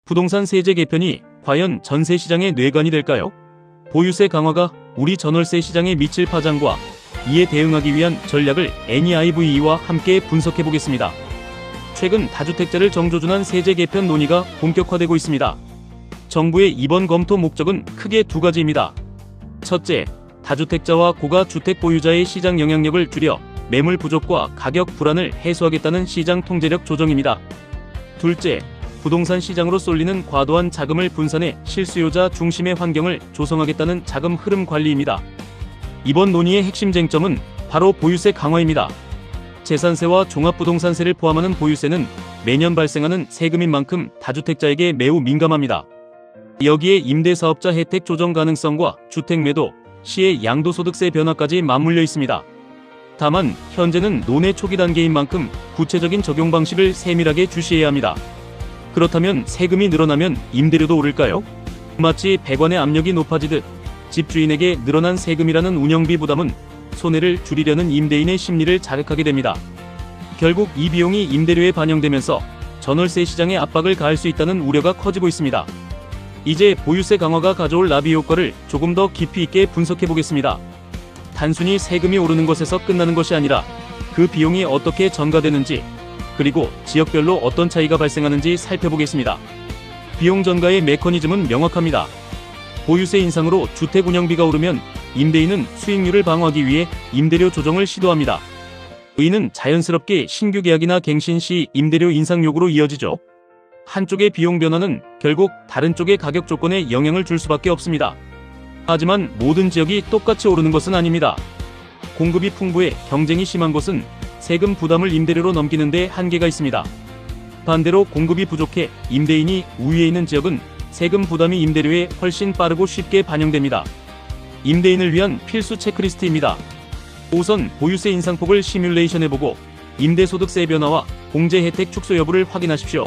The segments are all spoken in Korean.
부동산 세제 개편이 과연 전세 시장의 뇌관이 될까요? 보유세 강화가 우리 전월세 시장에 미칠 파장과 이에 대응하기 위한 전략을 NEIV와 함께 분석해보겠습니다. 최근 다주택자를 정조준한 세제 개편 논의가 본격화되고 있습니다. 정부의 이번 검토 목적은 크게 두 가지입니다. 첫째, 다주택자와 고가 주택 보유자의 시장 영향력을 줄여 매물 부족과 가격 불안을 해소하겠다는 시장 통제력 조정입니다. 둘째, 부동산 시장으로 쏠리는 과도한 자금을 분산해 실수요자 중심의 환경을 조성하겠다는 자금 흐름 관리입니다. 이번 논의의 핵심 쟁점은 바로 보유세 강화입니다. 재산세와 종합부동산세를 포함하는 보유세는 매년 발생하는 세금인 만큼 다주택자에게 매우 민감합니다. 여기에 임대사업자 혜택 조정 가능성과 주택 매도, 시의 양도소득세 변화까지 맞물려 있습니다. 다만 현재는 논의 초기 단계인 만큼 구체적인 적용 방식을 세밀하게 주시해야 합니다. 그렇다면 세금이 늘어나면 임대료도 오를까요? 마치 배관의 압력이 높아지듯 집주인에게 늘어난 세금이라는 운영비 부담은 손해를 줄이려는 임대인의 심리를 자극하게 됩니다. 결국 이 비용이 임대료에 반영되면서 전월세 시장에 압박을 가할 수 있다는 우려가 커지고 있습니다. 이제 보유세 강화가 가져올 나비 효과를 조금 더 깊이 있게 분석해보겠습니다. 단순히 세금이 오르는 것에서 끝나는 것이 아니라 그 비용이 어떻게 전가되는지, 그리고 지역별로 어떤 차이가 발생하는지 살펴보겠습니다. 비용 전가의 메커니즘은 명확합니다. 보유세 인상으로 주택 운영비가 오르면 임대인은 수익률을 방어하기 위해 임대료 조정을 시도합니다. 이는 자연스럽게 신규 계약이나 갱신 시 임대료 인상 요구로 이어지죠. 한쪽의 비용 변화는 결국 다른 쪽의 가격 조건에 영향을 줄 수밖에 없습니다. 하지만 모든 지역이 똑같이 오르는 것은 아닙니다. 공급이 풍부해 경쟁이 심한 곳은 세금 부담을 임대료로 넘기는 데 한계가 있습니다. 반대로 공급이 부족해 임대인이 우위에 있는 지역은 세금 부담이 임대료에 훨씬 빠르고 쉽게 반영됩니다. 임대인을 위한 필수 체크리스트입니다. 우선 보유세 인상폭을 시뮬레이션해보고 임대소득세 변화와 공제 혜택 축소 여부를 확인하십시오.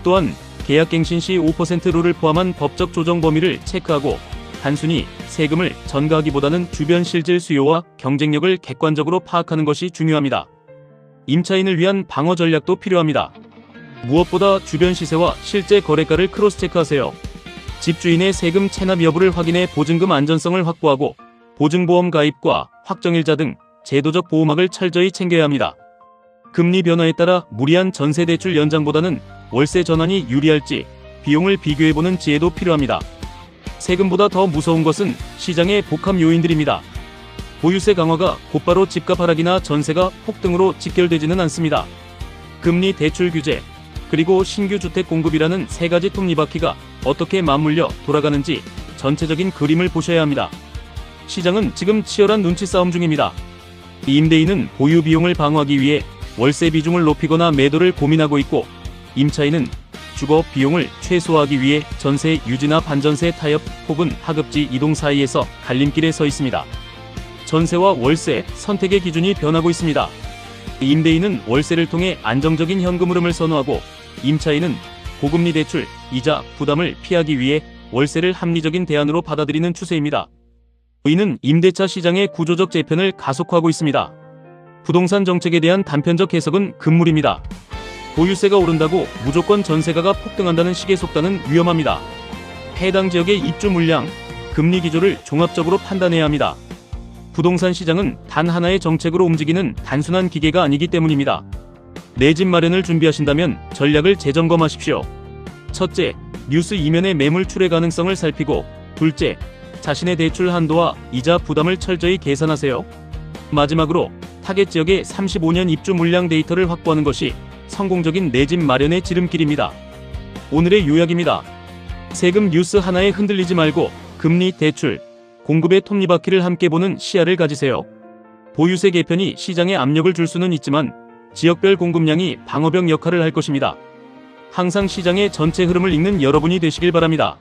또한 계약갱신 시 5% 룰을 포함한 법적 조정 범위를 체크하고 단순히 세금을 전가하기보다는 주변 실질 수요와 경쟁력을 객관적으로 파악하는 것이 중요합니다. 임차인을 위한 방어 전략도 필요합니다. 무엇보다 주변 시세와 실제 거래가를 크로스 체크하세요. 집주인의 세금 체납 여부를 확인해 보증금 안전성을 확보하고 보증보험 가입과 확정일자 등 제도적 보호막을 철저히 챙겨야 합니다. 금리 변화에 따라 무리한 전세대출 연장보다는 월세 전환이 유리할지 비용을 비교해보는 지혜도 필요합니다. 세금보다 더 무서운 것은 시장의 복합 요인들입니다. 보유세 강화가 곧바로 집값 하락이나 전세가 폭등으로 직결되지는 않습니다. 금리 대출 규제, 그리고 신규 주택 공급이라는 세 가지 톱니바퀴가 어떻게 맞물려 돌아가는지 전체적인 그림을 보셔야 합니다. 시장은 지금 치열한 눈치 싸움 중입니다. 임대인은 보유 비용을 방어하기 위해 월세 비중을 높이거나 매도를 고민하고 있고, 임차인은 주거 비용을 최소화하기 위해 전세 유지나 반전세 타협 혹은 하급지 이동 사이에서 갈림길에 서 있습니다. 전세와 월세 선택의 기준이 변하고 있습니다. 임대인은 월세를 통해 안정적인 현금 흐름을 선호하고, 임차인은 고금리 대출, 이자 부담을 피하기 위해 월세를 합리적인 대안으로 받아들이는 추세입니다. 이는 임대차 시장의 구조적 재편을 가속화하고 있습니다. 부동산 정책에 대한 단편적 해석은 금물입니다. 보유세가 오른다고 무조건 전세가가 폭등한다는 식의 속단은 위험합니다. 해당 지역의 입주 물량, 금리 기조를 종합적으로 판단해야 합니다. 부동산 시장은 단 하나의 정책으로 움직이는 단순한 기계가 아니기 때문입니다. 내 집 마련을 준비하신다면 전략을 재점검하십시오. 첫째, 뉴스 이면의 매물 출회 가능성을 살피고, 둘째, 자신의 대출 한도와 이자 부담을 철저히 계산하세요. 마지막으로 타겟 지역의 35년 입주 물량 데이터를 확보하는 것이 성공적인 내 집 마련의 지름길입니다. 오늘의 요약입니다. 세금 뉴스 하나에 흔들리지 말고 금리, 대출, 공급의 톱니바퀴를 함께 보는 시야를 가지세요. 보유세 개편이 시장에 압력을 줄 수는 있지만 지역별 공급량이 방어벽 역할을 할 것입니다. 항상 시장의 전체 흐름을 읽는 여러분이 되시길 바랍니다.